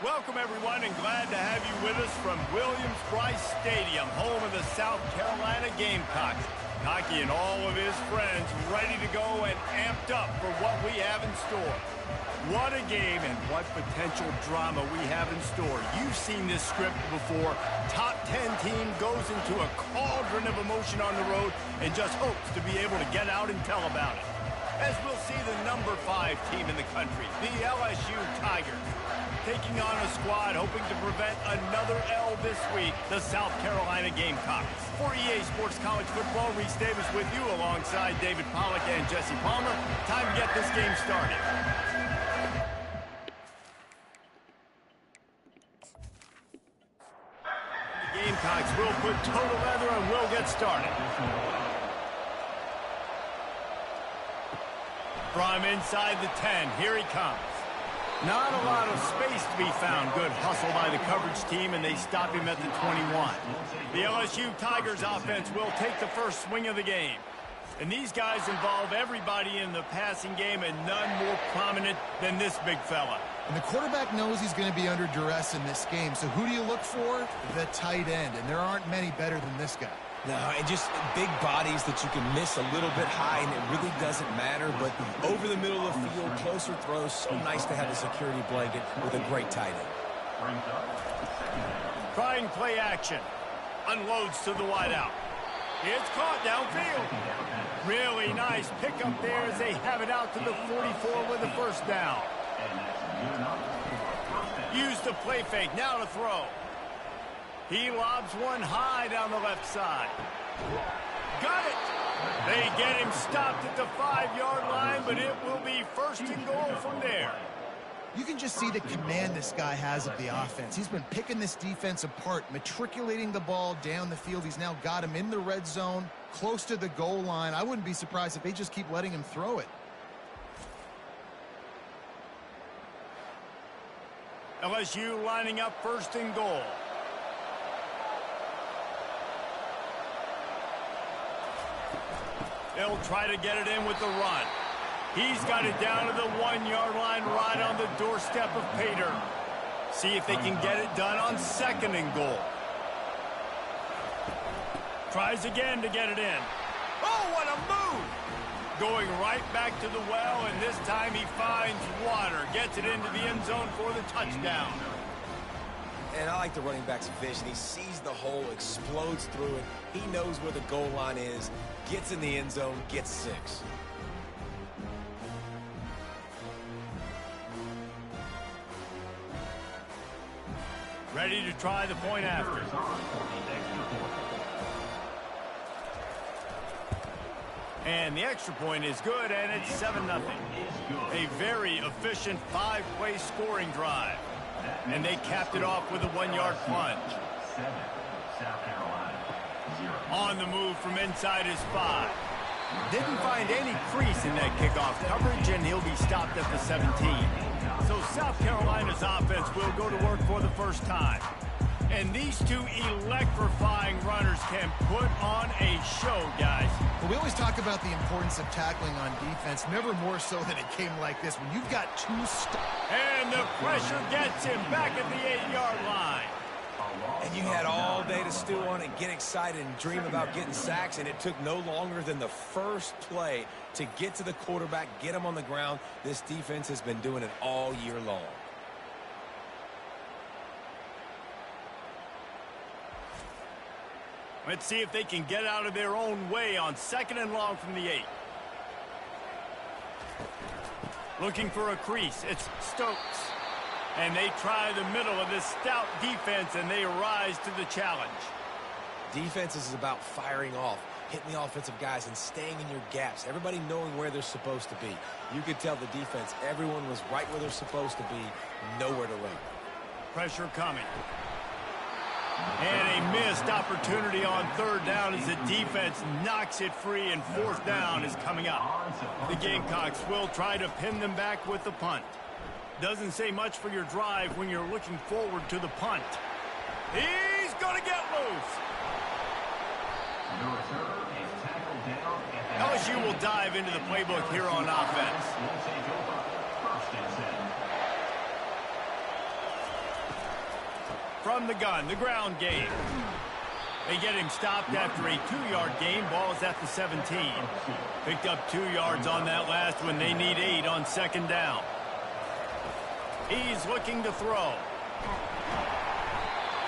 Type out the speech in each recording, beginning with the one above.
Welcome, everyone, and glad to have you with us from Williams-Brice Stadium, home of the South Carolina Gamecocks. Hockey and all of his friends ready to go and amped up for what we have in store. What a game and what potential drama we have in store. You've seen this script before. Top 10 team goes into a cauldron of emotion on the road and just hopes to be able to get out and tell about it. As we'll see the number 5 team in the country, the LSU Tigers, taking on a squad hoping to prevent another L this week, the South Carolina Gamecocks. For EA Sports College Football, Reese Davis with you alongside David Pollack and Jesse Palmer. Time to get this game started. The Gamecocks will put total leather and we'll get started. From inside the 10, here he comes. Not a lot of space to be found. Good hustle by the coverage team, and they stop him at the 21. The LSU Tigers offense will take the first swing of the game. And these guys involve everybody in the passing game, and none more prominent than this big fella. And the quarterback knows he's going to be under duress in this game. So who do you look for? The tight end. And there aren't many better than this guy. No, and just big bodies that you can miss a little bit high, and it really doesn't matter. But over the middle of the field, closer throws, so nice to have a security blanket with a great tight end. Trying play action. Unloads to the wideout. It's caught downfield. Really nice pickup there as they have it out to the 44 with a first down. Use the play fake, now to throw. He lobs one high down the left side. Got it! They get him stopped at the 5-yard line, but it will be first and goal from there. You can just see the command this guy has of the offense. He's been picking this defense apart, matriculating the ball down the field. He's now got him in the red zone, close to the goal line. I wouldn't be surprised if they just keep letting him throw it. LSU lining up first and goal. They'll try to get it in with the run. He's got it down to the 1-yard line right on the doorstep of Pater. See if they can get it done on second and goal. Tries again to get it in. Oh, what a move! Going right back to the well, and this time he finds water. Gets it into the end zone for the touchdown. And I like the running back's vision. He sees the hole, explodes through it. He knows where the goal line is, gets in the end zone, gets 6. Ready to try the point after. And the extra point is good, and it's 7-0. A very efficient 5-play scoring drive. And they capped it off with a 1-yard plunge. On the move from inside his 5. Didn't find any crease in that kickoff coverage, and he'll be stopped at the 17. So South Carolina's offense will go to work for the first time. And these two electrifying runners can put on a show, guys. But we always talk about the importance of tackling on defense, never more so than it came like this. When you've got two and the pressure gets him back at the 8-yard line. And you had all day to stew on it, get excited, and dream about getting sacks, and it took no longer than the first play to get to the quarterback, get him on the ground. This defense has been doing it all year long. Let's see if they can get out of their own way on second and long from the 8. Looking for a crease. It's Stokes. And they try the middle of this stout defense, and they rise to the challenge. Defense is about firing off, hitting the offensive guys, and staying in your gaps. Everybody knowing where they're supposed to be. You could tell the defense, everyone was right where they're supposed to be, nowhere to run. Pressure coming. And a missed opportunity on third down as the defense knocks it free, and fourth down is coming up. The Gamecocks will try to pin them back with the punt. Doesn't say much for your drive when you're looking forward to the punt. He's going to get loose. LSU will dive into the playbook here on offense. from the gun, the ground game. They get him stopped after a 2-yard gain. Ball is at the 17. Picked up 2 yards on that last one. They need 8 on second down. He's looking to throw.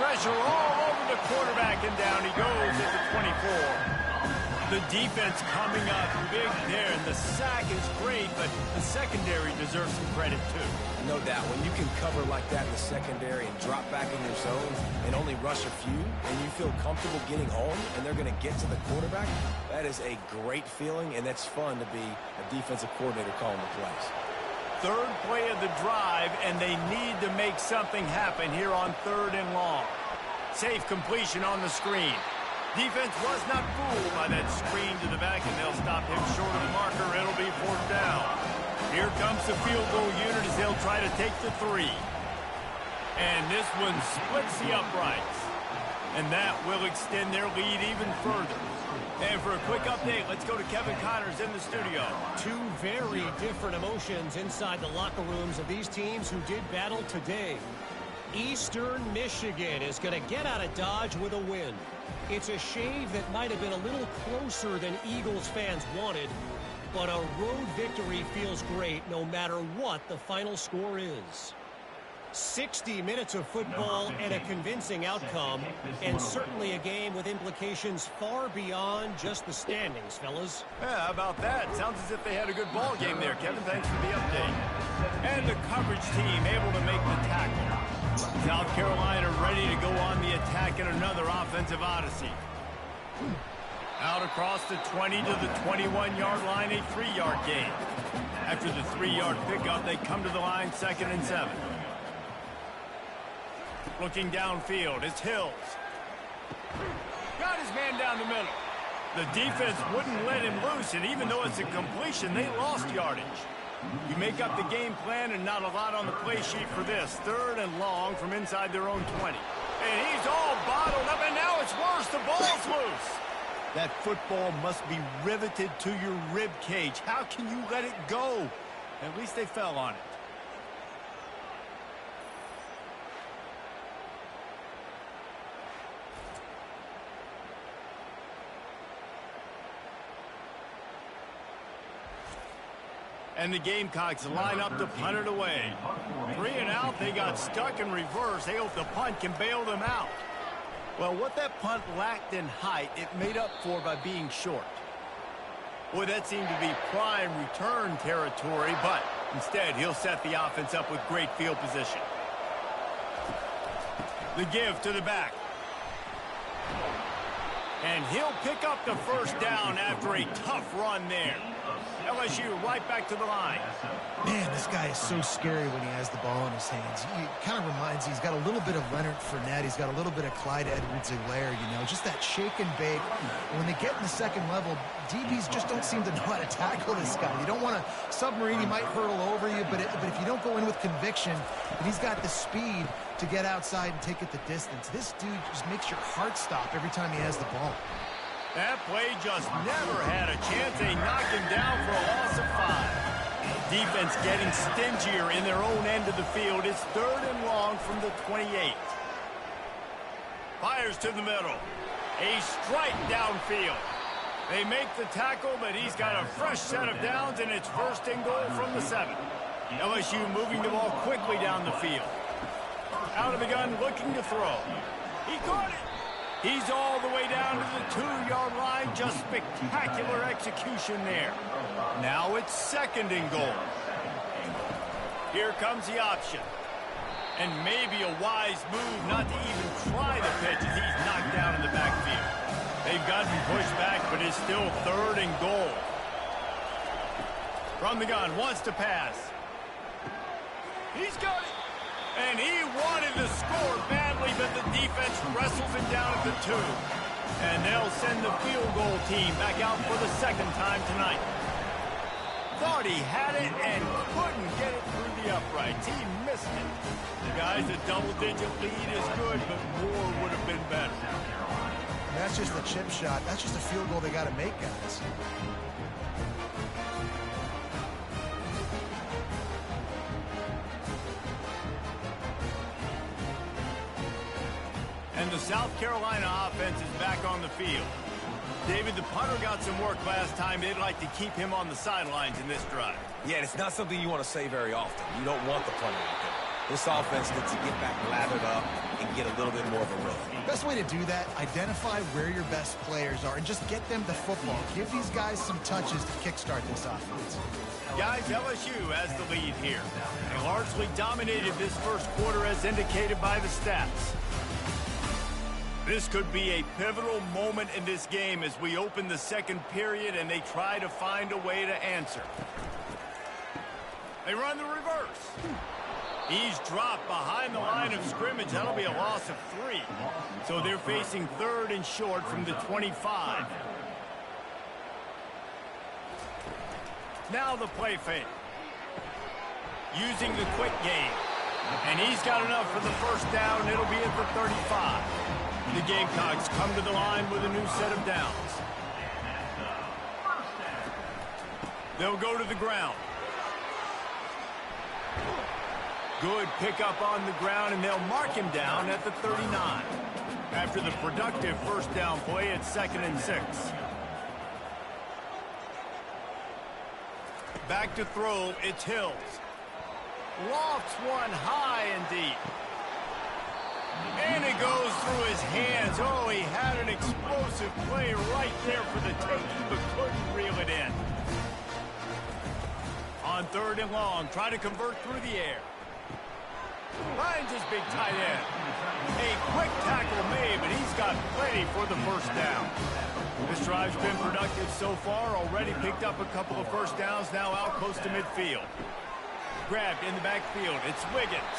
Pressure all over the quarterback, and down he goes at the 24. The defense coming up big there, and the sack is great, but the secondary deserves some credit too. No doubt. When you can cover like that in the secondary and drop back in your zone and only rush a few, and you feel comfortable getting home, and they're going to get to the quarterback, that is a great feeling, and that's fun to be a defensive coordinator calling the plays. Third play of the drive, and they need to make something happen here on 3rd and long. Safe completion on the screen. Defense was not fooled by that screen to the back, and they'll stop him short of the marker. It'll be 4th down. Here comes the field goal unit as they'll try to take the 3. And this one splits the uprights. And that will extend their lead even further. And for a quick update, let's go to Kevin Connors in the studio. Two very different emotions inside the locker rooms of these teams who did battle today. Eastern Michigan is going to get out of Dodge with a win. It's a shave that might have been a little closer than Eagles fans wanted, but a road victory feels great no matter what the final score is. 60 minutes of football and a convincing outcome, and certainly a game with implications far beyond just the standings, fellas. Yeah, how about that? Sounds as if they had a good ball game there, Kevin. Thanks for the update. And the coverage team able to make the tackle. South Carolina ready to go on the attack in another offensive odyssey. Out across the 20 to the 21-yard line, a 3-yard gain. After the 3-yard pickup, they come to the line 2nd and 7. Looking downfield, it's Hills. Got his man down the middle. The defense wouldn't let him loose, and even though it's a completion, they lost yardage. You make up the game plan, and not a lot on the play sheet for this. 3rd and long from inside their own 20. And he's all bottled up, and now it's worse. The ball's loose. That football must be riveted to your rib cage. How can you let it go? At least they fell on it. And the Gamecocks line up to punt it away. 3 and out, they got stuck in reverse. They hope the punt can bail them out. Well, what that punt lacked in height, it made up for by being short. Boy, that seemed to be prime return territory, but instead he'll set the offense up with great field position. The give to the back. And he'll pick up the 1st down after a tough run there. LSU right back to the line. Man, this guy is so scary when he has the ball in his hands. He kind of reminds me, he's got a little bit of Leonard Fournette. He's got a little bit of Clyde Edwards-Helaire, you know, just that shake and bake. And when they get in the second level, DBs just don't seem to know how to tackle this guy. You don't want to submarine, he might hurtle over you, but if you don't go in with conviction, and he's got the speed to get outside and take it the distance, this dude just makes your heart stop every time he has the ball. That play just never had a chance. They knocked him down for a loss of 5. Defense getting stingier in their own end of the field. It's 3rd and long from the 28. Fires to the middle. A strike downfield. They make the tackle, but he's got a fresh set of downs, and it's 1st and goal from the 7. LSU moving the ball quickly down the field. Out of the gun, looking to throw. He caught it. He's all the way down to the 2-yard line. Just spectacular execution there. Now it's 2nd and goal. Here comes the option. And maybe a wise move not to even try the pitch as he's knocked down in the backfield. They've gotten pushed back, but it's still 3rd and goal. From the gun, wants to pass. He's got it. And he wanted to score badly, but the defense wrestles him down at the 2. And they'll send the field goal team back out for the 2nd time tonight. Thought he had it and couldn't get it through the uprights. He missed it. Guys, a double-digit lead is good, but more would have been better. And that's just a chip shot. That's just a field goal they got to make, guys. the South Carolina offense is back on the field. David, the punter got some work last time. They'd like to keep him on the sidelines in this drive. Yeah, it's not something you want to say very often. You don't want the punter out there. This offense needs to get back lathered up and get a little bit more of a rhythm. Best way to do that, identify where your best players are and just get them the football. Give these guys some touches to kickstart this offense. Guys, LSU has the lead here. They largely dominated this first quarter as indicated by the stats. This could be a pivotal moment in this game as we open the second period and they try to find a way to answer. They run the reverse. He's dropped behind the line of scrimmage. That'll be a loss of 3. So they're facing 3rd and short from the 25. Now the play fake. Using the quick game. And he's got enough for the first down. It'll be at the 35. The Gamecocks come to the line with a new set of downs. They'll go to the ground. Good pickup on the ground, and they'll mark him down at the 39. After the productive first down play, it's 2nd and 6. Back to throw, it's Hills. Lofts one high and deep. And it goes through his hands. Oh, he had an explosive play right there for the taking, but couldn't reel it in. On 3rd and long, try to convert through the air. Finds his big tight end. A quick tackle made, but he's got plenty for the first down. This drive's been productive so far. Already picked up a couple of first downs, now out close to midfield. Grabbed in the backfield. It's Wiggins.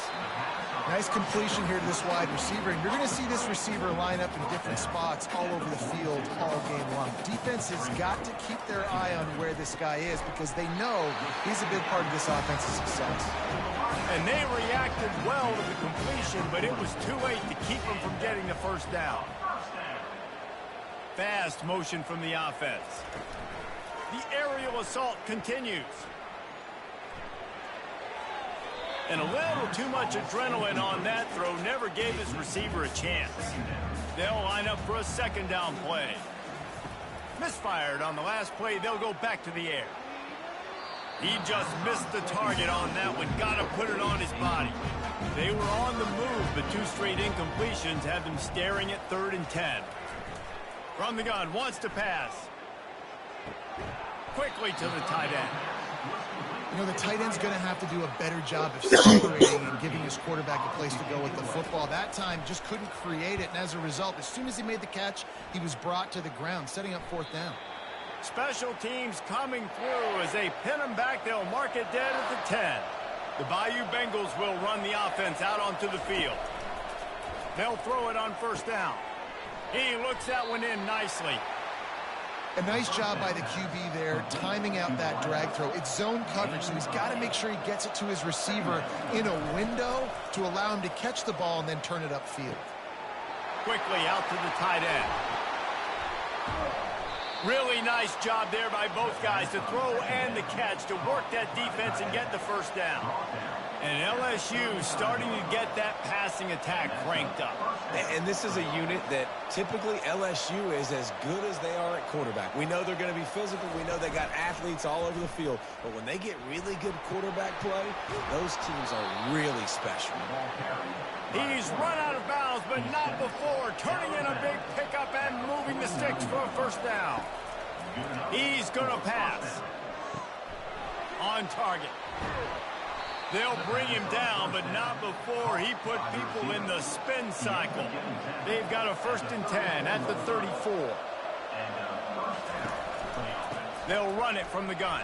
Nice completion here to this wide receiver. And you're going to see this receiver line up in different spots all over the field all game long. Defense has got to keep their eye on where this guy is because they know he's a big part of this offense's success. And they reacted well to the completion, but it was too late to keep them from getting the first down. Fast motion from the offense. The aerial assault continues. And a little too much adrenaline on that throw never gave his receiver a chance. They'll line up for a 2nd down play. Misfired on the last play. They'll go back to the air. He just missed the target on that one. Got to put it on his body. They were on the move, but 2 straight incompletions had them staring at 3rd and 10. From the gun, wants to pass. Quickly to the tight end. You know, the tight end's going to have to do a better job of separating and giving his quarterback a place to go with the football. That time just couldn't create it, and as a result, as soon as he made the catch, he was brought to the ground, setting up 4th down. Special teams coming through as they pin him back. They'll mark it dead at the 10. The Bayou Bengals will run the offense out onto the field. They'll throw it on 1st down. He looks that one in nicely. A nice job by the QB there, timing out that drag throw. It's zone coverage, so he's got to make sure he gets it to his receiver in a window to allow him to catch the ball and then turn it upfield. Quickly out to the tight end. Really nice job there by both guys to throw and the catch to work that defense and get the first down. And LSU starting to get that passing attack cranked up. And this is a unit that typically LSU is as good as they are at quarterback. We know they're going to be physical. We know they got athletes all over the field. But when they get really good quarterback play, those teams are really special. He's run out of bounds, but not before. Turning in a big pickup and moving the sticks for a first down. He's going to pass. On target. They'll bring him down, but not before he put people in the spin cycle. They've got a 1st and 10 at the 34. They'll run it from the gun.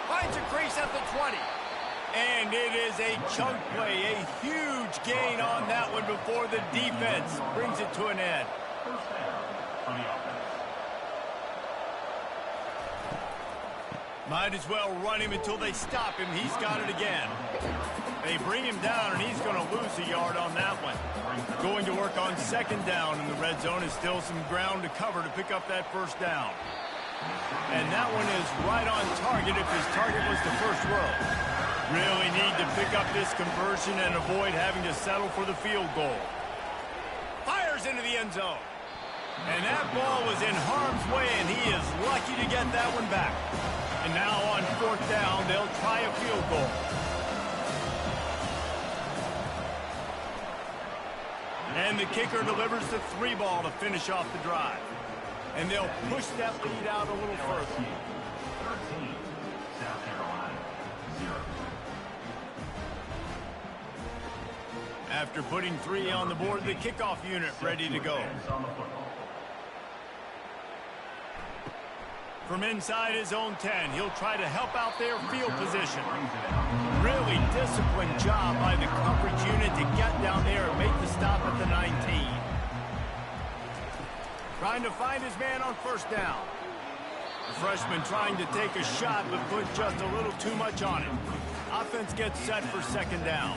Finds a crease at the 20. And it is a chunk play, a huge gain on that one before the defense brings it to an end. Might as well run him until they stop him. He's got it again. They bring him down, and he's going to lose a yard on that one. Going to work on 2nd down in the red zone is still some ground to cover to pick up that first down. And that one is right on target if his target was the first row. Really need to pick up this conversion and avoid having to settle for the field goal. fires into the end zone. And that ball was in harm's way, and he is lucky to get that one back. And now on 4th down, they'll try a field goal. And the kicker delivers the 3 ball to finish off the drive. And they'll push that lead out a little further. 13, South Carolina, 0. After putting 3 on the board, the kickoff unit ready to go. From inside his own 10, he'll try to help out their field position. Really disciplined job by the coverage unit to get down there and make the stop at the 19. Trying to find his man on 1st down. The freshman trying to take a shot, but put just a little too much on it. Offense gets set for 2nd down.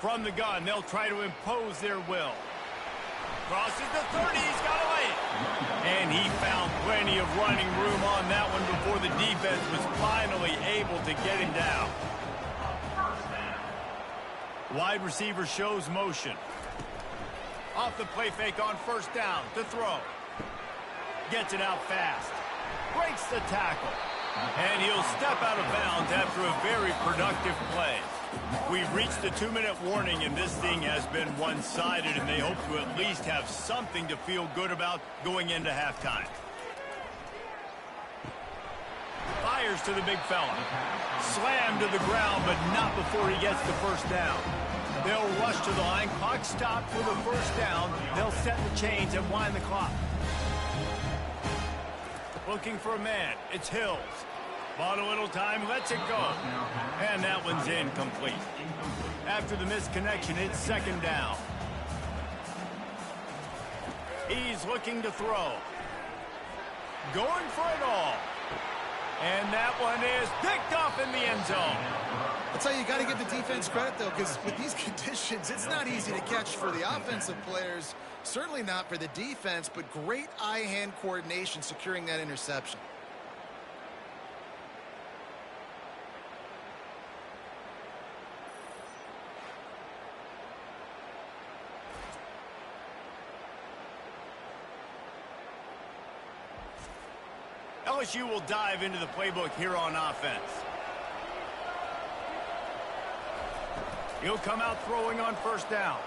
From the gun, they'll try to impose their will. Crosses the 30, he's got away. And he found plenty of running room on that one before the defense was finally able to get him down. Wide receiver shows motion. Off the play fake on 1st down to throw. Gets it out fast. Breaks the tackle. And he'll step out of bounds after a very productive play. We've reached the 2-minute warning, and this thing has been one-sided, and they hope to at least have something to feel good about going into halftime. Fires to the big fella. Slammed to the ground, but not before he gets the 1st down. They'll rush to the line. Clock stopped for the 1st down. They'll set the chains and wind the clock. Looking for a man. It's Hills. Bought a little time, lets it go. And that one's incomplete. After the missed connection, it's 2nd down. He's looking to throw. Going for it all. And that one is picked off in the end zone. I'll tell you, you got to give the defense credit, though, because with these conditions, it's not easy to catch for the offensive players. Certainly not for the defense, but great eye-hand coordination securing that interception. LSU will dive into the playbook here on offense. He'll come out throwing on 1st down.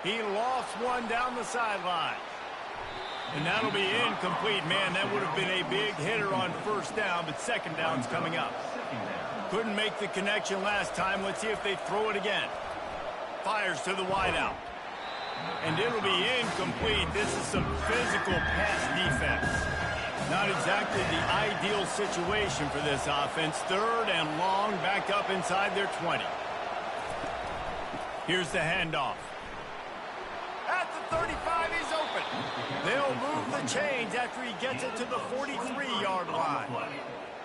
He lofts one down the sideline. And that'll be incomplete. Man, that would have been a big hitter on 1st down, but 2nd down's coming up. Couldn't make the connection last time. Let's see if they throw it again. Fires to the wideout. And it'll be incomplete. This is some physical pass defense. Not exactly the ideal situation for this offense. 3rd and long, back up inside their 20. Here's the handoff. At the 35, he's open. They'll move the chains after he gets it to the 43-yard line.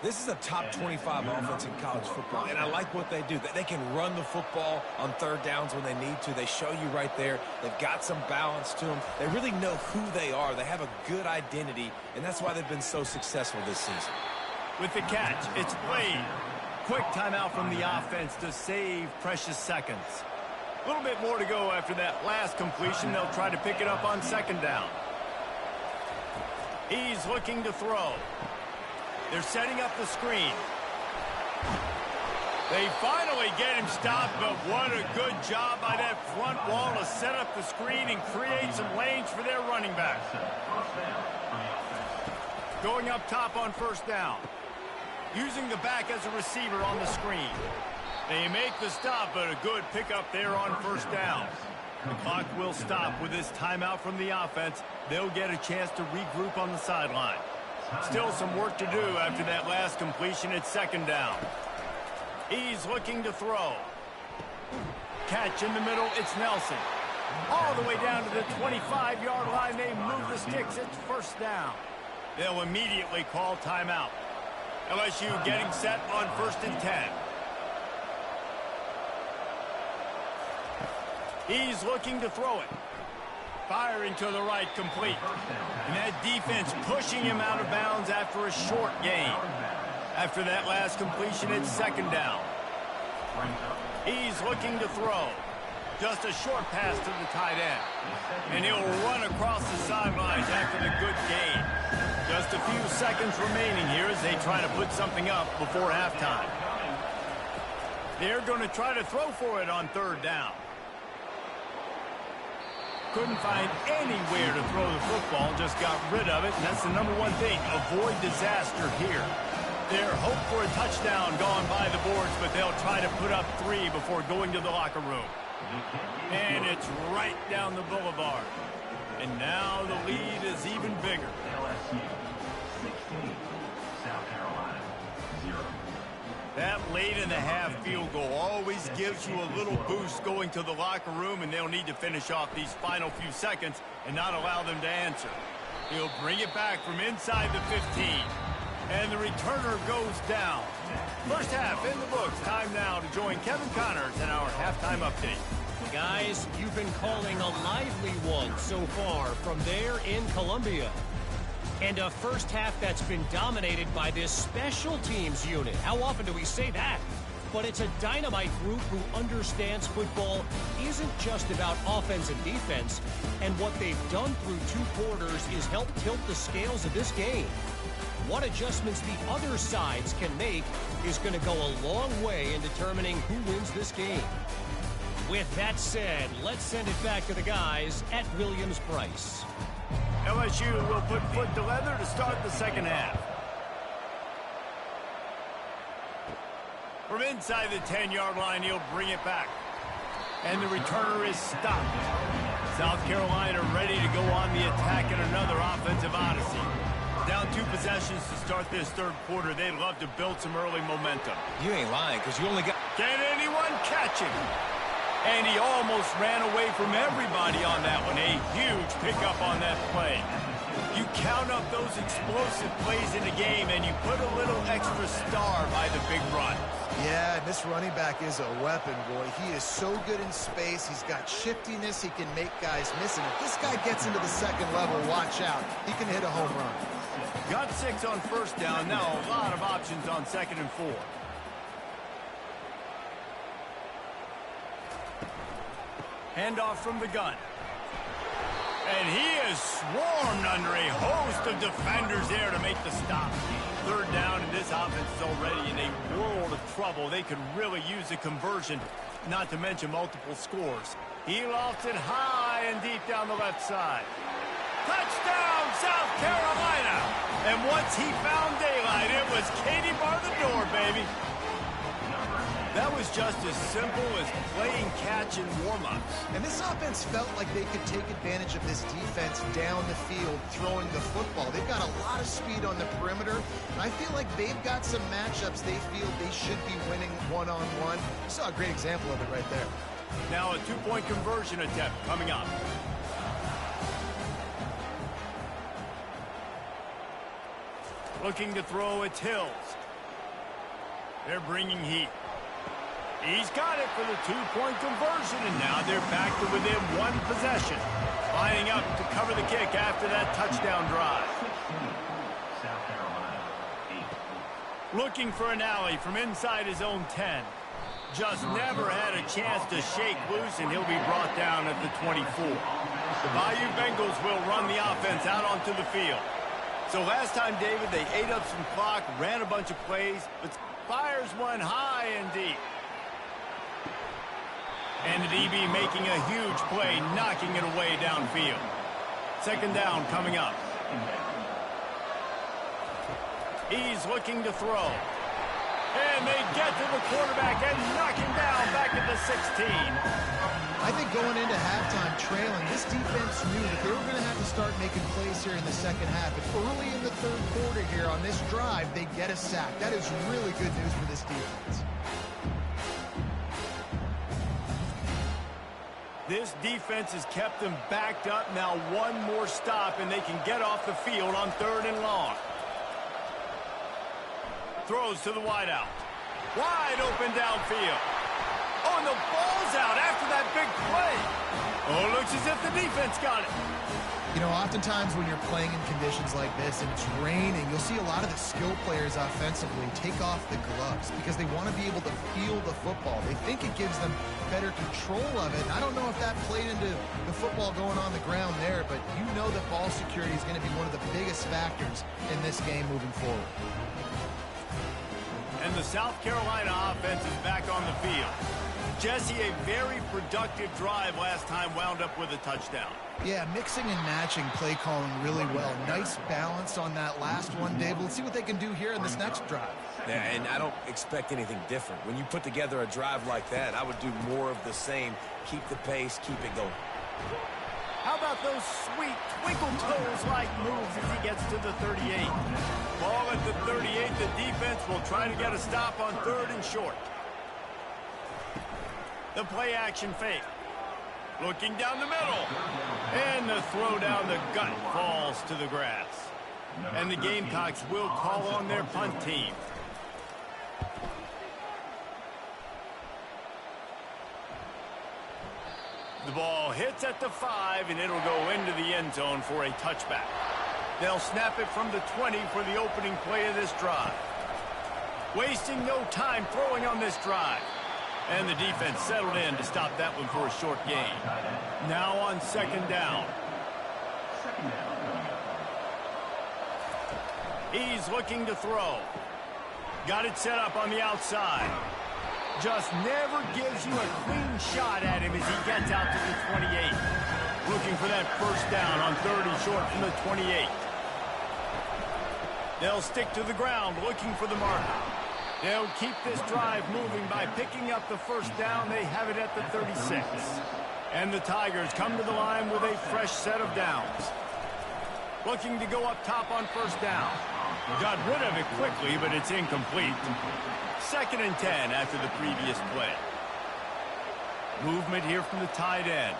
This is a top 25 offense in college football, and I like what they do. They can run the football on 3rd downs when they need to. They show you right there. They've got some balance to them. They really know who they are. They have a good identity, and that's why they've been so successful this season. With the catch, it's played. Quick timeout from the offense to save precious seconds. A little bit more to go after that last completion. They'll try to pick it up on 2nd down. He's looking to throw. They're setting up the screen. They finally get him stopped, but what a good job by that front wall to set up the screen and create some lanes for their running back. Going up top on 1st down. Using the back as a receiver on the screen. They make the stop, but a good pickup there on 1st down. The clock will stop with this timeout from the offense. They'll get a chance to regroup on the sideline. Still some work to do after that last completion at 2nd down. He's looking to throw. Catch in the middle, it's Nelson. All the way down to the 25-yard line, they move the sticks, it's 1st down. They'll immediately call timeout. LSU getting set on 1st and 10. He's looking to throw it. Firing to the right, complete. And that defense pushing him out of bounds after a short gain. After that last completion, it's 2nd down. He's looking to throw. Just a short pass to the tight end. And he'll run across the sidelines after the good gain. Just a few seconds remaining here as they try to put something up before halftime. They're going to try to throw for it on third down. Couldn't find anywhere to throw the football, just got rid of it, and that's the number one thing. Avoid disaster here. They're hope for a touchdown gone by the boards, but they'll try to put up 3 before going to the locker room. And it's right down the boulevard. And now the lead is even bigger. LSU 16, South Carolina 0. That late in the half field goal always gives you a little boost going to the locker room, and they'll need to finish off these final few seconds and not allow them to answer. He'll bring it back from inside the 15. And the returner goes down. First half in the books. Time now to join Kevin Connors in our halftime update. Guys, you've been calling a lively one so far from there in Columbia. And a first half that's been dominated by this special teams unit. How often do we say that? But it's a dynamite group who understands football isn't just about offense and defense. And what they've done through 2 quarters is help tilt the scales of this game. What adjustments the other sides can make is going to go a long way in determining who wins this game. With that said, let's send it back to the guys at Williams-Brice. LSU will put foot to leather to start the second half. From inside the 10-yard line, he'll bring it back. And the returner is stopped. South Carolina ready to go on the attack in another offensive odyssey. Down 2 possessions to start this third quarter. They'd love to build some early momentum. You ain't lying, because you only got... Can anyone catch him? And he almost ran away from everybody on that one. A huge pickup on that play. You count up those explosive plays in the game, and you put a little extra star by the big run. Yeah, this running back is a weapon, boy. He is so good in space. He's got shiftiness. He can make guys miss. And if this guy gets into the second level, watch out. He can hit a home run. Got 6 on first down. Now a lot of options on second and 4. Handoff from the gun. And he is swarmed under a host of defenders there to make the stop. Third down, and this offense is already in a world of trouble. They could really use a conversion, not to mention multiple scores. He lofts it high and deep down the left side. Touchdown, South Carolina! And once he found daylight, it was Katie bar the door, baby. That was just as simple as playing catch in warm-ups. And this offense felt like they could take advantage of this defense down the field, throwing the football. They've got a lot of speed on the perimeter, and I feel like they've got some matchups they feel they should be winning one-on-one. You saw a great example of it right there. Now a 2-point conversion attempt coming up. Looking to throw, it's Hills. They're bringing heat. He's got it for the 2-point conversion, and now they're back to within 1 possession. Lining up to cover the kick after that touchdown drive. South Carolina 8. Looking for an alley from inside his own 10. Just never had a chance to shake loose, and he'll be brought down at the 24. The Bayou Bengals will run the offense out onto the field. So last time, David, they ate up some clock, ran a bunch of plays, but fires one high and deep. And the DB making a huge play, knocking it away downfield. Second down coming up. He's looking to throw. And they get to the quarterback and knock him down back at the 16. I think going into halftime trailing, this defense knew that they were going to have to start making plays here in the second half. And early in the third quarter here on this drive, they get a sack. That is really good news for this defense. This defense has kept them backed up. Now 1 more stop, and they can get off the field on 3rd and long. Throws to the wideout. Wide open downfield. Oh, and the ball's out after that big play. Oh, looks as if the defense got it. You know, oftentimes when you're playing in conditions like this and it's raining, you'll see a lot of the skill players offensively take off the gloves because they want to be able to feel the football. They think it gives them better control of it. And I don't know if that played into the football going on the ground there, but you know that ball security is going to be one of the biggest factors in this game moving forward. And the South Carolina offense is back on the field. Jesse, a very productive drive last time wound up with a touchdown. Yeah, mixing and matching play calling really well. Nice balance on that last one, Dave. Let's see what they can do here in this next drive. Yeah, and I don't expect anything different. When you put together a drive like that, I would do more of the same. Keep the pace, keep it going. How about those sweet twinkle toes-like moves as he gets to the 38? Ball at the 38, the defense will try to get a stop on 3rd and short. The play action fake. Looking down the middle. And the throw down the gut falls to the grass. And the Gamecocks will call on their punt team. The ball hits at the 5, and it'll go into the end zone for a touchback. They'll snap it from the 20 for the opening play of this drive. Wasting no time throwing on this drive. And the defense settled in to stop that one for a short gain. Now on 2nd down. He's looking to throw. Got it set up on the outside. Just never gives you a clean shot at him as he gets out to the 28. Looking for that 1st down on 3rd and short from the 28. They'll stick to the ground looking for the marker. They'll keep this drive moving by picking up the 1st down. They have it at the 36. And the Tigers come to the line with a fresh set of downs. Looking to go up top on 1st down. Got rid of it quickly, but it's incomplete. 2nd and 10 after the previous play. Movement here from the tight end.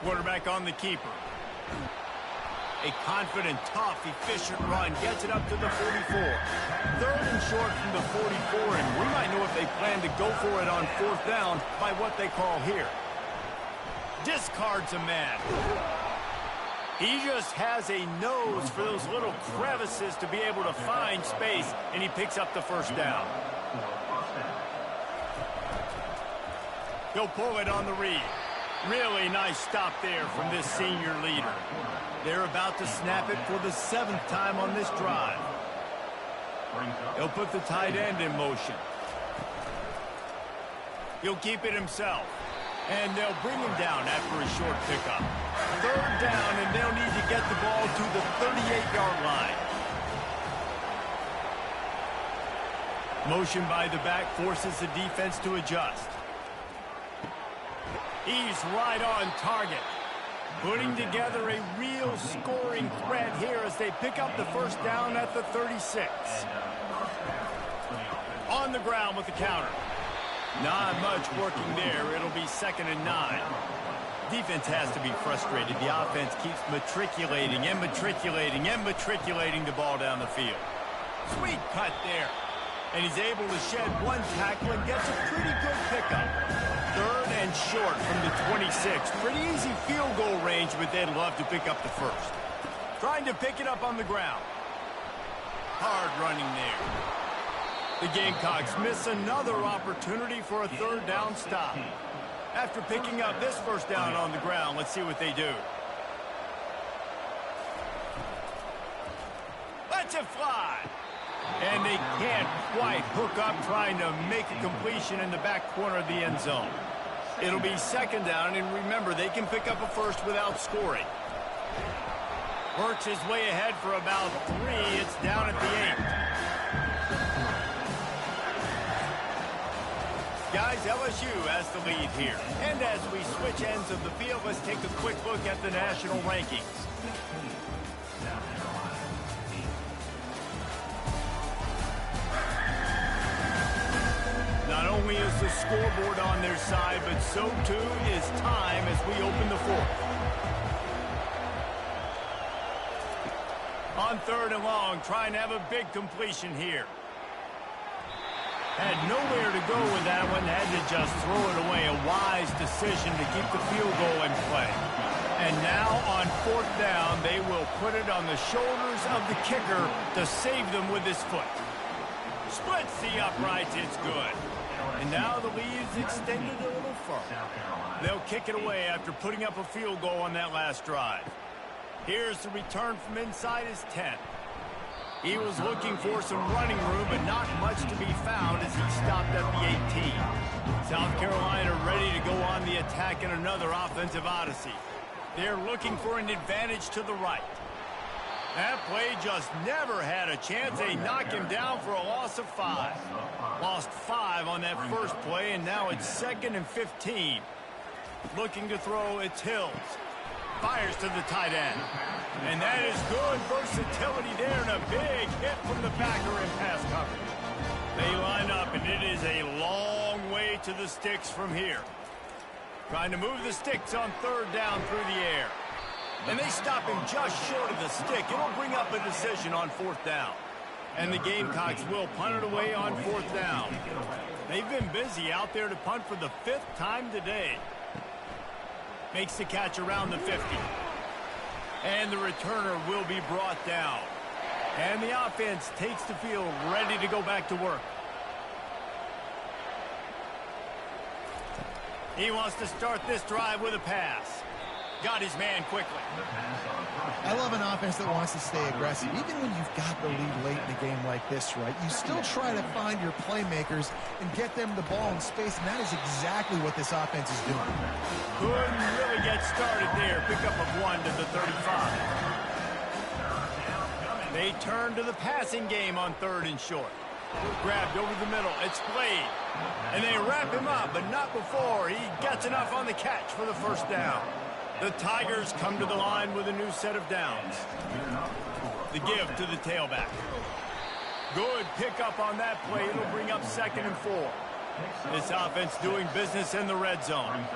Quarterback on the keeper. A confident, tough, efficient run. Gets it up to the 44. 3rd and short from the 44, and we might know if they plan to go for it on 4th down by what they call here. Discards a man. He just has a nose for those little crevices to be able to find space, and he picks up the 1st down. He'll pull it on the read. Really nice stop there from this senior leader. They're about to snap it for the 7th time on this drive. He'll put the tight end in motion. He'll keep it himself. And they'll bring him down after a short pickup. 3rd down, and they'll need to get the ball to the 38-yard line. Motion by the back forces the defense to adjust. He's right on target. Putting together a real scoring threat here as they pick up the 1st down at the 36. On the ground with the counter. Not much working there. It'll be 2nd and 9. Defense has to be frustrated. The offense keeps matriculating and matriculating and matriculating the ball down the field. Sweet cut there. And he's able to shed one tackle and gets a pretty good pickup. 3rd and short from the 26. Pretty easy field goal range, but they'd love to pick up the 1st. Trying to pick it up on the ground. Hard running there. The Gamecocks miss another opportunity for a 3rd down stop. After picking up this 1st down on the ground, let's see what they do. Let's it fly. And they can't quite hook up trying to make a completion in the back corner of the end zone. It'll be 2nd down, and remember, they can pick up a 1st without scoring. Works his way ahead for about 3. It's down at the 8. Guys, LSU has the lead here. And as we switch ends of the field, let's take a quick look at the national rankings. Not only is the scoreboard on their side, but so too is time as we open the 4th. On 3rd and long, trying to have a big completion here. Had nowhere to go with that one, had to just throw it away. A wise decision to keep the field goal in play. And now on 4th down, they will put it on the shoulders of the kicker to save them with his foot. Splits the uprights. It's good. And now the lead is extended a little further. They'll kick it away after putting up a field goal on that last drive. Here's the return from inside his 10. He was looking for some running room, but not much to be found as he stopped at the 18. South Carolina ready to go on the attack in another offensive odyssey. They're looking for an advantage to the right. That play just never had a chance. They knock him down for a loss of 5. Lost 5 on that first play, and now it's 2nd and 15. Looking to throw, it's Hills. Fires to the tight end. And that is good versatility there, and a big hit from the backer in pass coverage. They line up, and it is a long way to the sticks from here. Trying to move the sticks on 3rd down through the air. And they stop him just short of the stick. It'll bring up a decision on 4th down. And the Gamecocks will punt it away on 4th down. They've been busy out there to punt for the 5th time today. Makes the catch around the 50. And the returner will be brought down. And the offense takes the field ready to go back to work. He wants to start this drive with a pass. Got his man quickly. I love an offense that wants to stay aggressive. Even when you've got the lead late in a game like this, right, you still try to find your playmakers and get them the ball in space, and that is exactly what this offense is doing. Couldn't really get started there. Pickup of 1 to the 35. They turn to the passing game on 3rd and short. Grabbed over the middle. It's Blade. And they wrap him up, but not before he gets enough on the catch for the 1st down. The Tigers come to the line with a new set of downs. The give to the tailback. Good pickup on that play. It'll bring up 2nd and 4. This offense doing business in the red zone.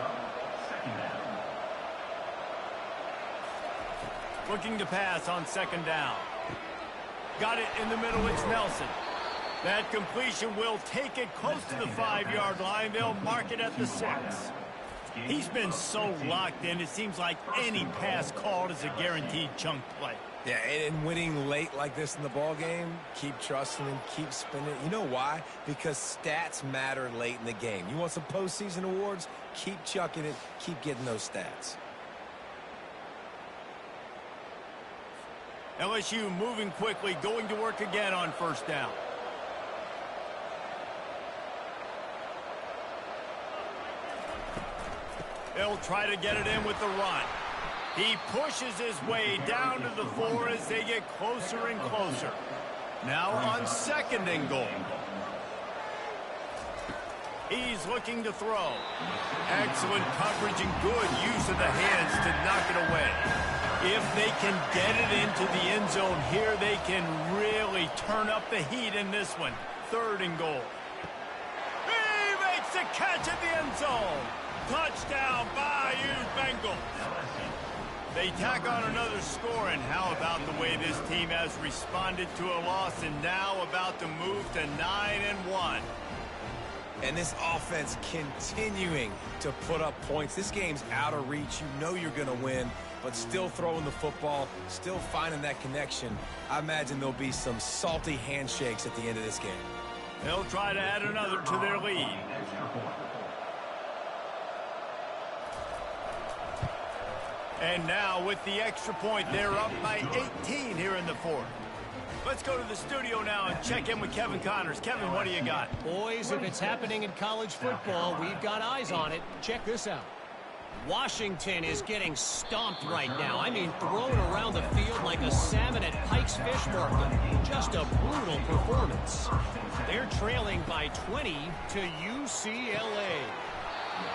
Looking to pass on 2nd down. Got it in the middle. It's Nelson. That completion will take it close to the 5-yard line. They'll mark it at the 6. He's been so locked in, it seems like any pass called is a guaranteed chunk play. Yeah, and winning late like this in the ball game, keep trusting him, keep spinning. You know why? Because stats matter late in the game. You want some postseason awards? Keep chucking it, keep getting those stats. LSU moving quickly, going to work again on 1st down. They'll try to get it in with the run. He pushes his way down to the 4 as they get closer and closer. Now on 2nd and goal. He's looking to throw. Excellent coverage and good use of the hands to knock it away. If they can get it into the end zone here, they can really turn up the heat in this one. 3rd and goal. He makes the catch at the end zone. Touchdown, Bayou Bengals. They tack on another score, and how about the way this team has responded to a loss and now about to move to 9-1. And this offense continuing to put up points. This game's out of reach. You know you're going to win, but still throwing the football, still finding that connection. I imagine there'll be some salty handshakes at the end of this game. They'll try to add another to their lead. And now with the extra point, they're up by 18 here in the 4th. Let's go to the studio now and check in with Kevin Connors. Kevin, what do you got? Boys, if it's happening in college football, we've got eyes on it. Check this out. Washington is getting stomped right now. I mean, thrown around the field like a salmon at Pike's Fish Market. Just a brutal performance. They're trailing by 20 to UCLA.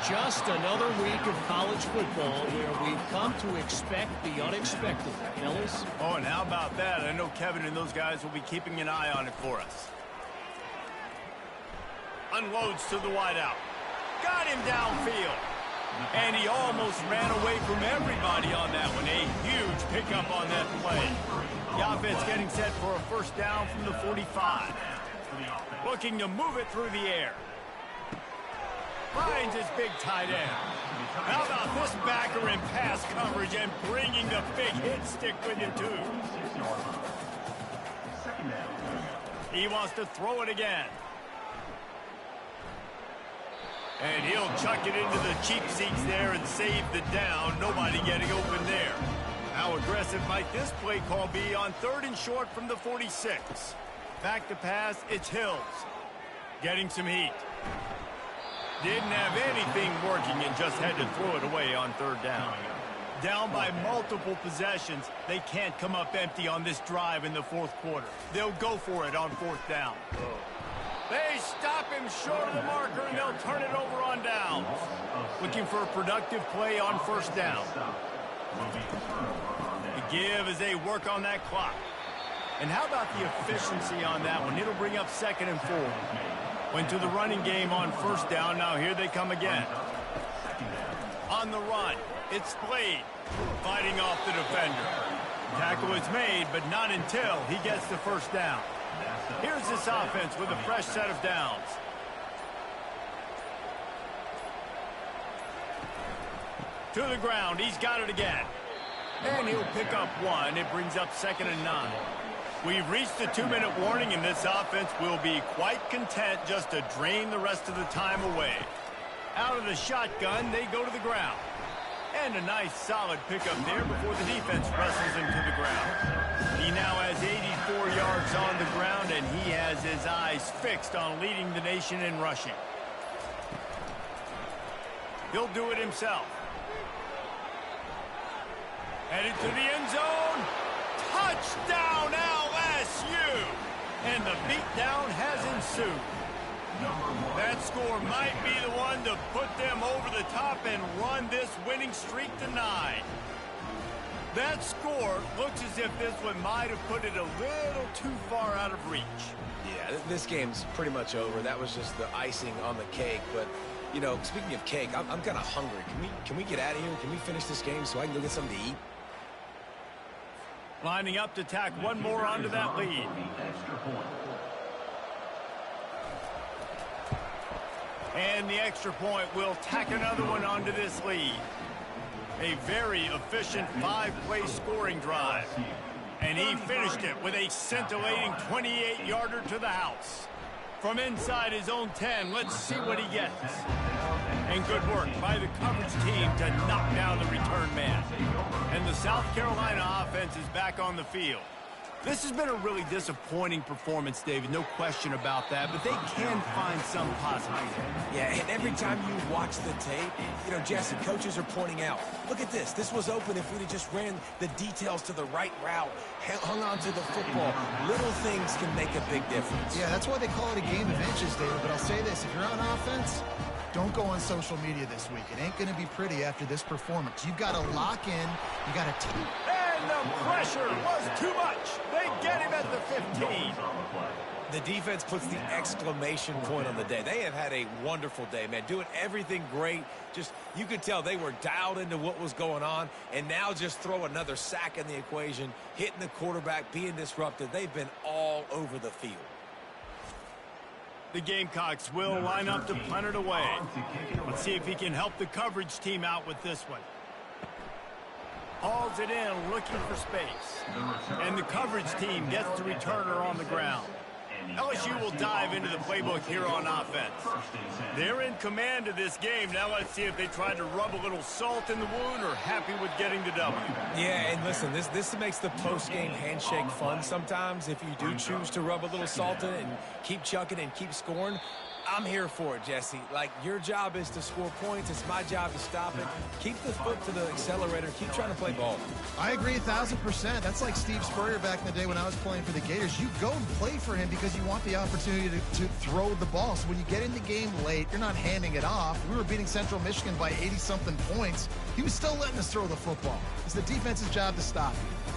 Just another week of college football where we've come to expect the unexpected. Fellas? Oh, and how about that? I know Kevin and those guys will be keeping an eye on it for us. Unloads to the wideout. Got him downfield. And he almost ran away from everybody on that one. A huge pickup on that play. The offense getting set for a 1st down from the 45. Looking to move it through the air. Finds his big tight end. How about this backer in pass coverage and bringing the big hit stick with him, too? He wants to throw it again. And he'll chuck it into the cheap seats there and save the down. Nobody getting open there. How aggressive might this play call be on 3rd and short from the 46? Back to pass, it's Hills. Getting some heat. Didn't have anything working and just had to throw it away on 3rd down. Down by multiple possessions, they can't come up empty on this drive in the 4th quarter. They'll go for it on 4th down. They stop him short of the marker, and they'll turn it over on downs. Looking for a productive play on 1st down. The give as they work on that clock. And how about the efficiency on that one? It'll bring up 2nd and 4. Went to the running game on 1st down. Now here they come again. On the run, it's Blade fighting off the defender. Tackle is made, but not until he gets the 1st down. Here's this offense with a fresh set of downs. To the ground, he's got it again. And he'll pick up 1. It brings up 2nd and 9. We've reached the 2-minute warning, and this offense will be quite content just to drain the rest of the time away. Out of the shotgun, they go to the ground. And a nice solid pickup there before the defense wrestles him to the ground. He now has 84 yards on the ground, and he has his eyes fixed on leading the nation in rushing. He'll do it himself. Headed to the end zone. Touchdown, LSU! And the beatdown has ensued. That score might be the one to put them over the top and run this winning streak to 9. That score looks as if this one might have put it a little too far out of reach. Yeah, this game's pretty much over. That was just the icing on the cake. But, you know, speaking of cake, I'm kind of hungry. Can we get out of here? Can we finish this game so I can go get something to eat? Lining up to tack one more onto that lead. And the extra point will tack another one onto this lead. A very efficient 5-play scoring drive. And he finished it with a scintillating 28-yarder to the house. From inside his own 10, let's see what he gets. And good work by the coverage team to knock down the return man. And the South Carolina offense is back on the field. This has been a really disappointing performance, David, no question about that, but they can find some positive. Yeah, and every time you watch the tape, you know, Jesse, coaches are pointing out, look at this. This was open if we'd have just ran the details to the right route, hung on to the football. Little things can make a big difference. Yeah, that's why they call it a game of inches, David, but I'll say this. If you're on offense, don't go on social media this week. It ain't going to be pretty after this performance. You've got to lock in. You got to... And the pressure was too much. They get him at the 15. The defense puts the exclamation point on the day. They have had a wonderful day, man. Doing everything great. Just, you could tell they were dialed into what was going on. And now just throw another sack in the equation, hitting the quarterback, being disrupted. They've been all over the field. The Gamecocks will line up to punt it away. Let's see if he can help the coverage team out with this one. Hauls it in, looking for space. And the coverage team gets the returner on the ground. LSU will dive into the playbook here on offense. They're in command of this game. Now let's see if they try to rub a little salt in the wound or happy with getting the W. Yeah, and listen, this makes the post-game handshake fun sometimes. If you do choose to rub a little salt in it and keep chucking and keep scoring, I'm here for it, Jesse. Like, your job is to score points. It's my job to stop it. Keep the foot to the accelerator. Keep trying to play ball. I agree 1,000%. That's like Steve Spurrier back in the day when I was playing for the Gators. You go and play for him because you want the opportunity to throw the ball. So when you get in the game late, you're not handing it off. We were beating Central Michigan by 80-something points. He was still letting us throw the football. It's the defense's job to stop you.